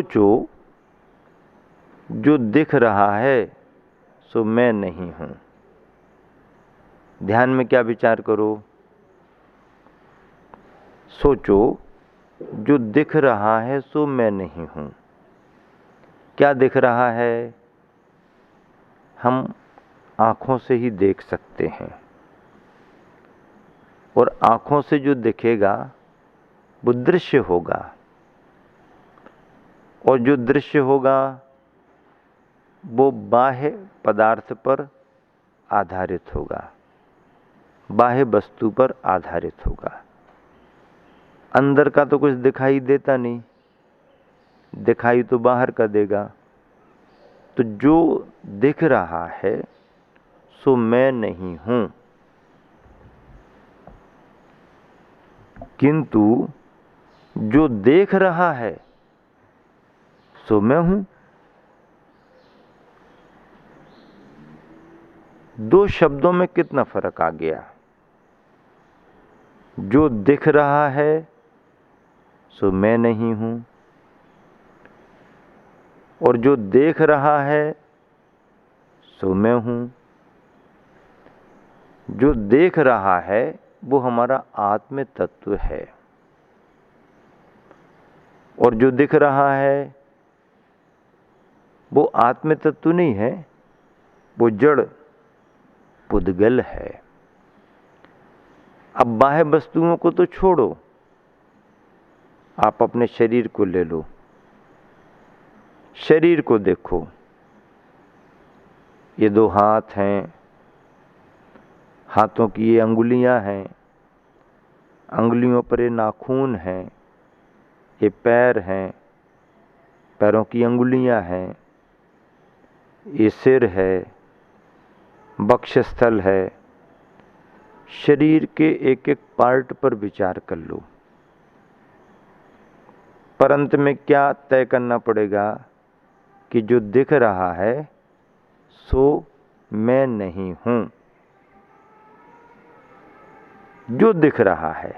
सोचो जो दिख रहा है सो मैं नहीं हूं। ध्यान में क्या विचार करो? सोचो जो दिख रहा है सो मैं नहीं हूं। क्या दिख रहा है? हम आंखों से ही देख सकते हैं, और आंखों से जो दिखेगा वो दृश्य होगा, और जो दृश्य होगा वो बाह्य पदार्थ पर आधारित होगा, बाह्य वस्तु पर आधारित होगा। अंदर का तो कुछ दिखाई देता नहीं, दिखाई तो बाहर का देगा। तो जो दिख रहा है सो मैं नहीं हूं, किंतु जो देख रहा है सो मैं हूं। दो शब्दों में कितना फर्क आ गया? जो दिख रहा है सो मैं नहीं हूं, और जो देख रहा है सो मैं हूं। जो देख रहा है वो हमारा आत्म तत्व है, और जो दिख रहा है वो आत्म तत्व नहीं है, वो जड़ पुद्गल है। अब बाह्य वस्तुओं को तो छोड़ो, आप अपने शरीर को ले लो। शरीर को देखो, ये दो हाथ हैं, हाथों की ये अंगुलियां हैं, अंगुलियों पर ये नाखून हैं, ये पैर हैं, पैरों की अंगुलियां हैं, ये सिर है, वक्षस्थल है। शरीर के एक एक पार्ट पर विचार कर लो। पर अंत में क्या तय करना पड़ेगा कि जो दिख रहा है सो मैं नहीं हूं। जो दिख रहा है,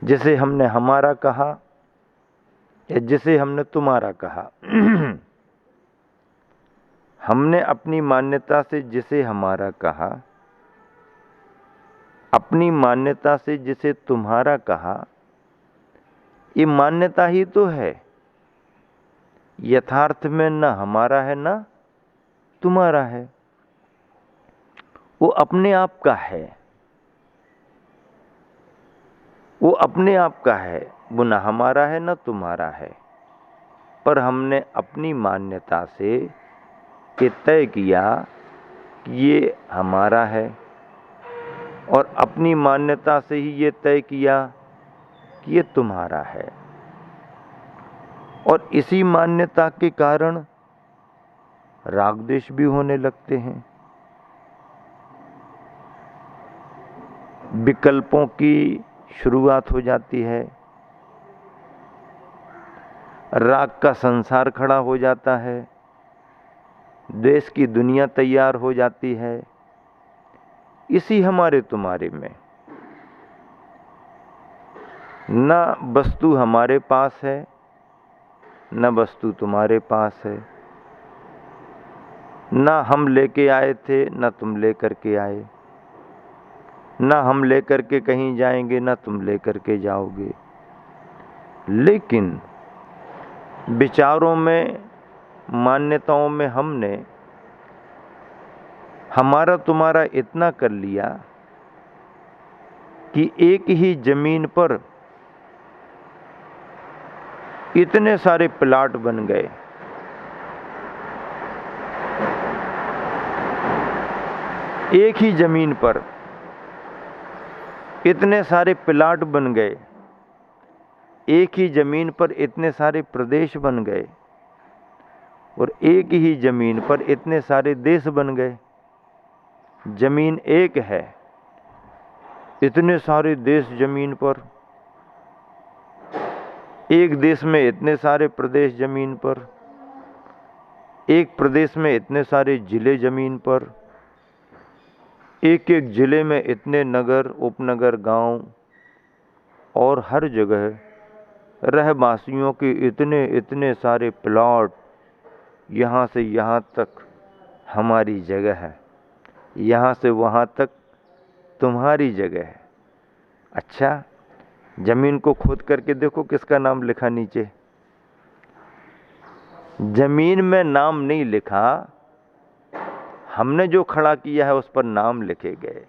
जिसे हमने हमारा कहा या जिसे हमने तुम्हारा कहा, हमने अपनी मान्यता से जिसे हमारा कहा, अपनी मान्यता से जिसे तुम्हारा कहा, ये मान्यता ही तो है। यथार्थ में न हमारा है न तुम्हारा है, वो अपने आप का है, वो अपने आप का है, वो न हमारा है न तुम्हारा है। पर हमने अपनी मान्यता से ये तय किया कि ये हमारा है, और अपनी मान्यता से ही ये तय किया कि ये तुम्हारा है। और इसी मान्यता के कारण राग द्वेष भी होने लगते हैं। विकल्पों की शुरुआत हो जाती है, राग का संसार खड़ा हो जाता है, द्वेष की दुनिया तैयार हो जाती है। इसी हमारे तुम्हारे में न वस्तु हमारे पास है, न वस्तु तुम्हारे पास है, न हम लेके आए थे न तुम लेकर के आए, न हम लेकर के कहीं जाएंगे न तुम लेकर के जाओगे। लेकिन विचारों में, मान्यताओं में हमने हमारा तुम्हारा इतना कर लिया कि एक ही जमीन पर इतने सारे प्लाट बन गए। एक ही जमीन पर इतने सारे प्लाट बन गए, एक ही जमीन पर इतने सारे प्रदेश बन गए, और एक ही जमीन पर इतने सारे देश बन गए। जमीन एक है, इतने सारे देश जमीन पर, एक देश में इतने सारे प्रदेश जमीन पर, एक प्रदेश में इतने सारे जिले जमीन पर, एक एक जिले में इतने नगर, उपनगर, गांव, और हर जगह रहवासियों के इतने इतने सारे प्लॉट, यहाँ से यहाँ तक हमारी जगह है, यहाँ से वहाँ तक तुम्हारी जगह है। अच्छा, जमीन को खोद करके देखो किसका नाम लिखा नीचे। जमीन में नाम नहीं लिखा, हमने जो खड़ा किया है उस पर नाम लिखे गए।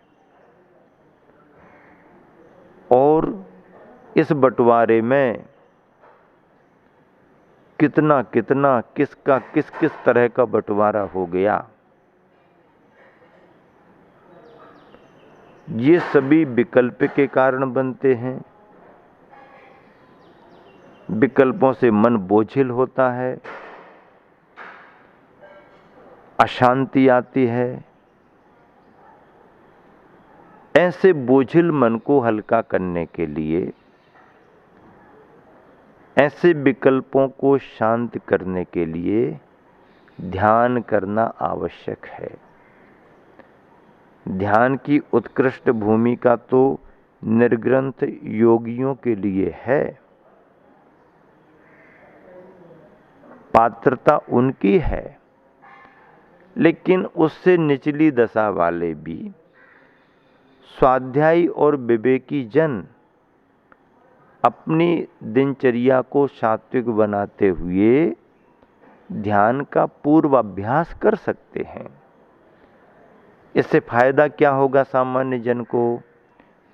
और इस बंटवारे में कितना कितना किसका किस किस तरह का बंटवारा हो गया, ये सभी विकल्प के कारण बनते हैं। विकल्पों से मन बोझिल होता है, अशांति आती है। ऐसे बोझिल मन को हल्का करने के लिए, ऐसे विकल्पों को शांत करने के लिए ध्यान करना आवश्यक है। ध्यान की उत्कृष्ट भूमिका तो निर्ग्रंथ योगियों के लिए है। पात्रता उनकी है, लेकिन उससे निचली दशा वाले भी स्वाध्यायी और विवेकी जन अपनी दिनचर्या को सात्विक बनाते हुए ध्यान का पूर्वाभ्यास कर सकते हैं। इससे फायदा क्या होगा सामान्य जन को?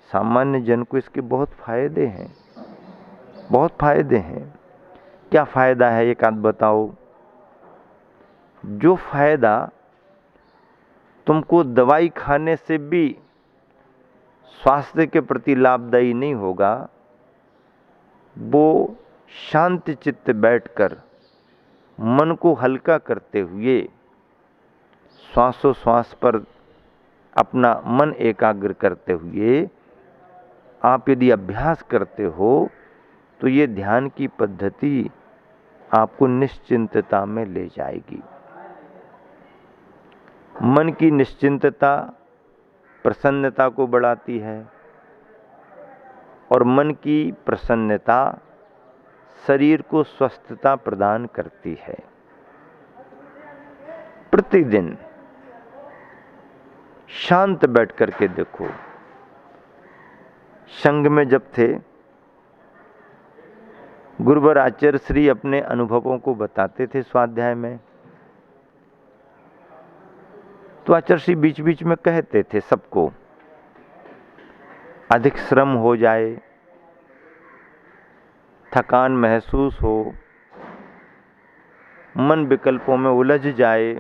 सामान्य जन को इसके बहुत फायदे हैं, बहुत फायदे हैं। क्या फायदा है एक आध बताओ। जो फायदा तुमको दवाई खाने से भी स्वास्थ्य के प्रति लाभदायी नहीं होगा, वो शांत चित्त बैठकर मन को हल्का करते हुए श्वासोश्वास पर अपना मन एकाग्र करते हुए आप यदि अभ्यास करते हो तो ये ध्यान की पद्धति आपको निश्चिंतता में ले जाएगी। मन की निश्चिंतता प्रसन्नता को बढ़ाती है और मन की प्रसन्नता शरीर को स्वस्थता प्रदान करती है। प्रतिदिन शांत बैठ करके देखो। संघ में जब थे, गुरुवर आचार्य श्री अपने अनुभवों को बताते थे स्वाध्याय में, तो आचार्य श्री बीच बीच में कहते थे सबको, अधिक श्रम हो जाए, थकान महसूस हो, मन विकल्पों में उलझ जाए,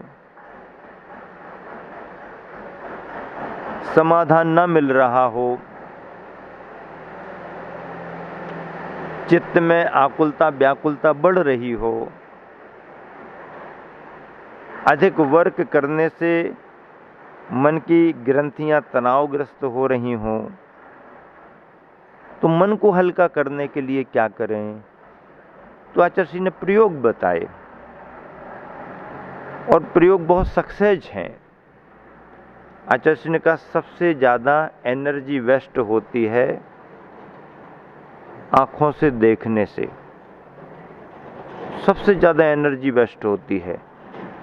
समाधान न मिल रहा हो, चित्त में आकुलता व्याकुलता बढ़ रही हो, अधिक वर्क करने से मन की ग्रंथियां तनावग्रस्त हो रही हों, तो मन को हल्का करने के लिए क्या करें? तो आचार्य जी ने प्रयोग बताए और प्रयोग बहुत सक्सेस हैं। आचार्य जी ने कहा सबसे ज़्यादा एनर्जी वेस्ट होती है आँखों से देखने से। सबसे ज़्यादा एनर्जी वेस्ट होती है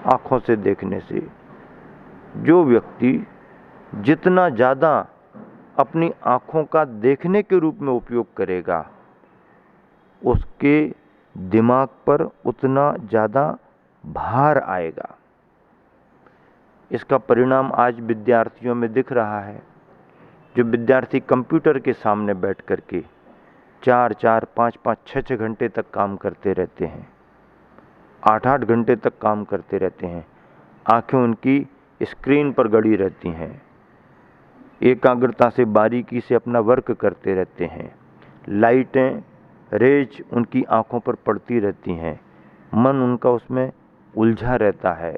आँखों से देखने से। जो व्यक्ति जितना ज़्यादा अपनी आँखों का देखने के रूप में उपयोग करेगा, उसके दिमाग पर उतना ज़्यादा भार आएगा। इसका परिणाम आज विद्यार्थियों में दिख रहा है। जो विद्यार्थी कंप्यूटर के सामने बैठ कर के 4-4, 5-5, 6-6 घंटे तक काम करते रहते हैं, 8-8 घंटे तक काम करते रहते हैं, आंखें उनकी स्क्रीन पर गड़ी रहती हैं, एकाग्रता से बारीकी से अपना वर्क करते रहते हैं, लाइटें रेज उनकी आंखों पर पड़ती रहती हैं, मन उनका उसमें उलझा रहता है,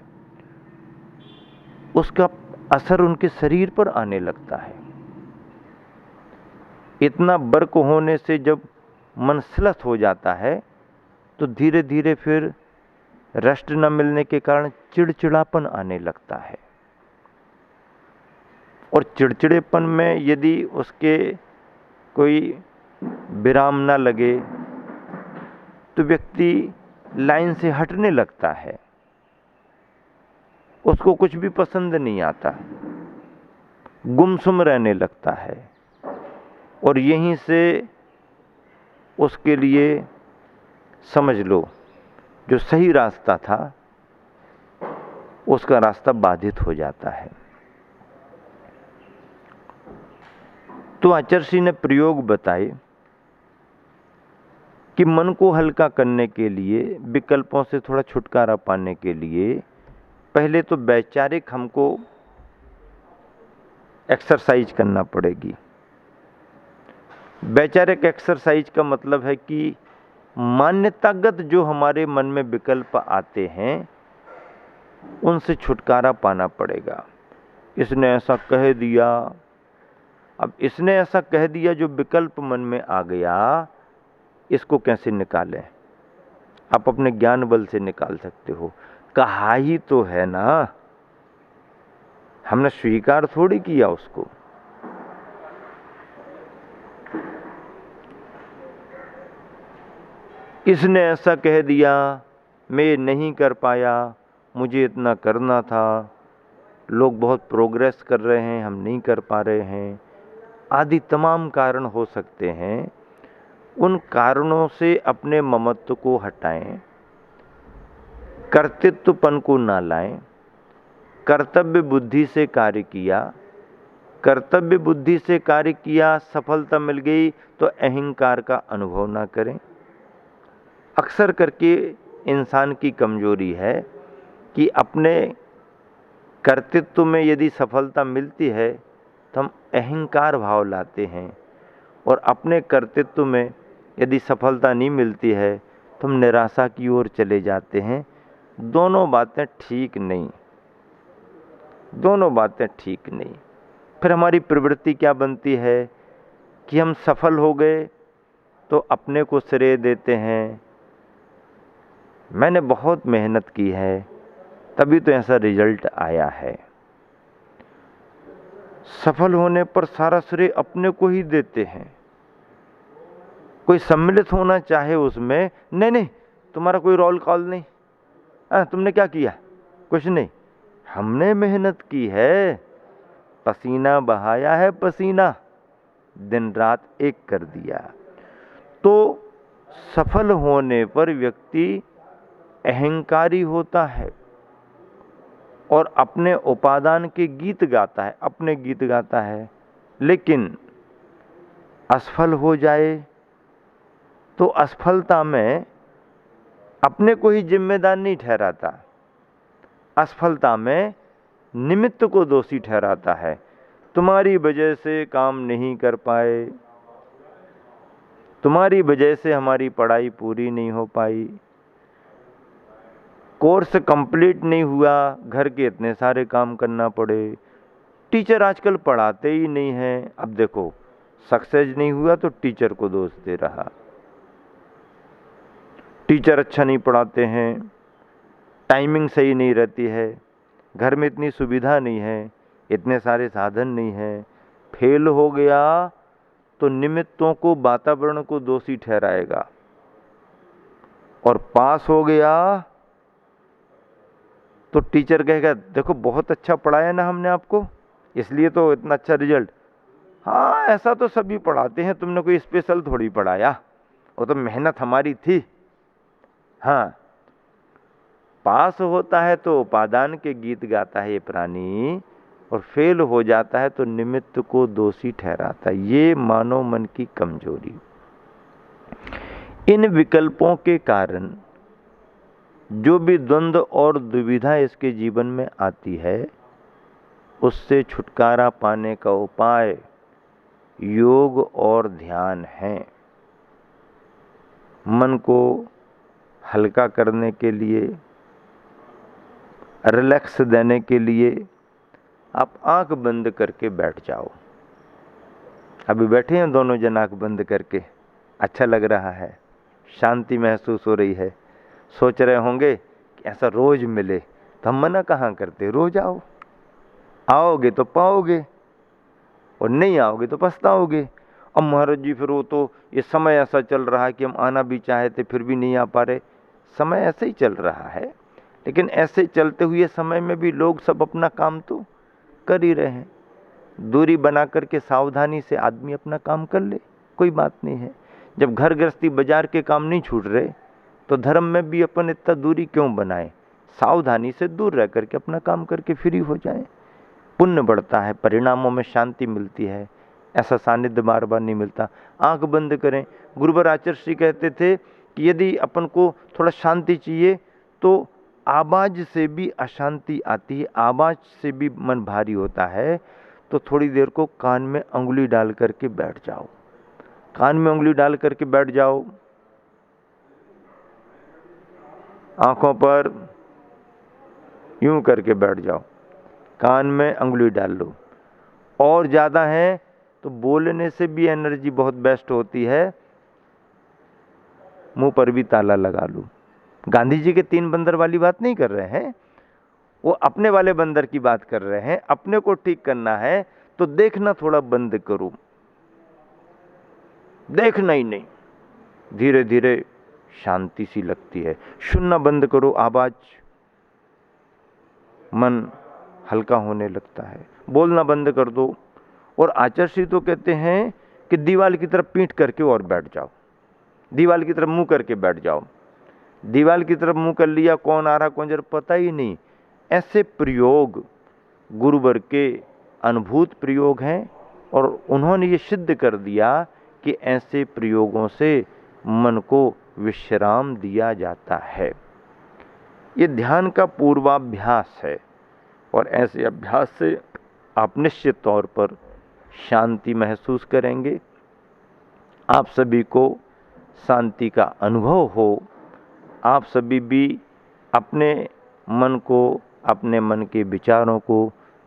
उसका असर उनके शरीर पर आने लगता है। इतना वर्क होने से जब मन स्लथ हो जाता है तो धीरे धीरे फिर रेस्ट न मिलने के कारण चिड़चिड़ापन आने लगता है। और चिड़चिड़ेपन में यदि उसके कोई विराम न लगे, तो व्यक्ति लाइन से हटने लगता है, उसको कुछ भी पसंद नहीं आता, गुमसुम रहने लगता है, और यहीं से उसके लिए समझ लो जो सही रास्ता था उसका रास्ता बाधित हो जाता है। तो आचार्य ने प्रयोग बताए कि मन को हल्का करने के लिए, विकल्पों से थोड़ा छुटकारा पाने के लिए पहले तो वैचारिक हमको एक्सरसाइज करना पड़ेगी। वैचारिक एक्सरसाइज का मतलब है कि मान्यतागत जो हमारे मन में विकल्प आते हैं उनसे छुटकारा पाना पड़ेगा। इसने ऐसा कह दिया, अब इसने ऐसा कह दिया जो विकल्प मन में आ गया, इसको कैसे निकालें? आप अपने ज्ञान बल से निकाल सकते हो। कहा ही तो है ना, हमने स्वीकार थोड़ी किया उसको। इसने ऐसा कह दिया, मैं नहीं कर पाया, मुझे इतना करना था, लोग बहुत प्रोग्रेस कर रहे हैं, हम नहीं कर पा रहे हैं, आदि तमाम कारण हो सकते हैं। उन कारणों से अपने ममत्व को हटाएं, कर्तृत्वपन को ना लाएं, कर्तव्य बुद्धि से कार्य किया, कर्तव्य बुद्धि से कार्य किया, सफलता मिल गई तो अहंकार का अनुभव ना करें। अक्सर करके इंसान की कमजोरी है कि अपने कर्तृत्व में यदि सफलता मिलती है तो हम अहंकार भाव लाते हैं, और अपने कर्तृत्व में यदि सफलता नहीं मिलती है तो हम निराशा की ओर चले जाते हैं। दोनों बातें ठीक नहीं, दोनों बातें ठीक नहीं। फिर हमारी प्रवृत्ति क्या बनती है कि हम सफल हो गए तो अपने को श्रेय देते हैं, मैंने बहुत मेहनत की है तभी तो ऐसा रिजल्ट आया है। सफल होने पर सारा श्रेय अपने को ही देते हैं। कोई सम्मिलित होना चाहे उसमें, नहीं नहीं तुम्हारा कोई रोल कॉल नहीं, तुमने क्या किया, कुछ नहीं, हमने मेहनत की है, पसीना बहाया है, पसीना दिन रात एक कर दिया। तो सफल होने पर व्यक्ति अहंकारी होता है और अपने उपादान के गीत गाता है, अपने गीत गाता है। लेकिन असफल हो जाए तो असफलता में अपने को ही जिम्मेदार नहीं ठहराता, असफलता में निमित्त को दोषी ठहराता है। तुम्हारी वजह से काम नहीं कर पाए, तुम्हारी वजह से हमारी पढ़ाई पूरी नहीं हो पाई, कोर्स कंप्लीट नहीं हुआ, घर के इतने सारे काम करना पड़े, टीचर आजकल पढ़ाते ही नहीं हैं। अब देखो सक्सेस नहीं हुआ तो टीचर को दोष दे रहा, टीचर अच्छा नहीं पढ़ाते हैं, टाइमिंग सही नहीं रहती है, घर में इतनी सुविधा नहीं है, इतने सारे साधन नहीं है। फेल हो गया तो निमित्तों को, वातावरण को दोषी ठहराएगा, और पास हो गया तो टीचर कहेगा देखो बहुत अच्छा पढ़ाया ना हमने आपको, इसलिए तो इतना अच्छा रिजल्ट। हाँ ऐसा तो सभी पढ़ाते हैं, तुमने कोई स्पेशल थोड़ी पढ़ाया, वो तो मेहनत हमारी थी। हाँ, पास होता है तो उपादान के गीत गाता है ये प्राणी, और फेल हो जाता है तो निमित्त को दोषी ठहराता है। ये मानव मन की कमजोरी। इन विकल्पों के कारण जो भी द्वंद्व और दुविधा इसके जीवन में आती है, उससे छुटकारा पाने का उपाय योग और ध्यान है। मन को हल्का करने के लिए, रिलैक्स देने के लिए आप आंख बंद करके बैठ जाओ। अभी बैठे हैं दोनों जन आंख बंद करके, अच्छा लग रहा है, शांति महसूस हो रही है। सोच रहे होंगे कि ऐसा रोज मिले तो हम मना कहाँ करते, रोज आओ, आओगे तो पाओगे और नहीं आओगे तो पछताओगे। अब महाराज जी फिर वो तो ये समय ऐसा चल रहा है कि हम आना भी चाहे थे फिर भी नहीं आ पा रहे। समय ऐसे ही चल रहा है, लेकिन ऐसे चलते हुए समय में भी लोग सब अपना काम तो कर ही रहे हैं। दूरी बना करके सावधानी से आदमी अपना काम कर ले, कोई बात नहीं है। जब घर गृहस्थी बाजार के काम नहीं छूट रहे तो धर्म में भी अपन इतना दूरी क्यों बनाए? सावधानी से दूर रह करके अपना काम करके फ्री हो जाए, पुण्य बढ़ता है, परिणामों में शांति मिलती है। ऐसा सानिध्य बार बार नहीं मिलता। आंख बंद करें। गुरुवर आचार्य श्री कहते थे कि यदि अपन को थोड़ा शांति चाहिए तो आवाज से भी अशांति आती है, आवाज से भी मन भारी होता है, तो थोड़ी देर को कान में अंगुली डाल करके बैठ जाओ। कान में उंगली डाल करके बैठ जाओ, आंखों पर यूं करके बैठ जाओ, कान में अंगुली डाल लो। और ज़्यादा है तो बोलने से भी एनर्जी बहुत बेस्ट होती है, मुंह पर भी ताला लगा लो। गांधी जी के 3 बंदर वाली बात नहीं कर रहे हैं, वो अपने वाले बंदर की बात कर रहे हैं। अपने को ठीक करना है तो देखना थोड़ा बंद करो, देखना ही नहीं, धीरे धीरे शांति सी लगती है। सुनना बंद करो आवाज, मन हल्का होने लगता है। बोलना बंद कर दो। और आचार्य श्री तो कहते हैं कि दीवार की तरफ पीठ करके और बैठ जाओ, दीवार की तरफ मुंह करके बैठ जाओ। दीवार की तरफ मुंह कर लिया, कौन आ रहा कौन जा रहा पता ही नहीं। ऐसे प्रयोग गुरुवर के अनुभूत प्रयोग हैं और उन्होंने ये सिद्ध कर दिया कि ऐसे प्रयोगों से मन को विश्राम दिया जाता है। ये ध्यान का पूर्वाभ्यास है और ऐसे अभ्यास से आप निश्चित तौर पर शांति महसूस करेंगे। आप सभी को शांति का अनुभव हो, आप सभी भी अपने मन को, अपने मन के विचारों को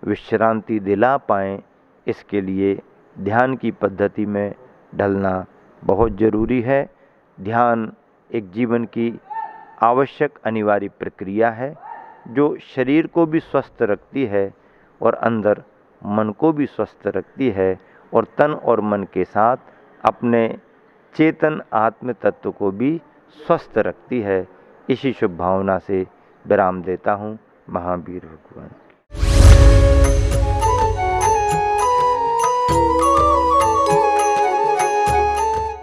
विश्रांति दिला पाएं, इसके लिए ध्यान की पद्धति में ढलना बहुत ज़रूरी है। ध्यान एक जीवन की आवश्यक अनिवार्य प्रक्रिया है जो शरीर को भी स्वस्थ रखती है और अंदर मन को भी स्वस्थ रखती है और तन और मन के साथ अपने चेतन आत्म तत्व को भी स्वस्थ रखती है। इसी शुभ भावना से विराम देता हूँ। महावीर भगवान।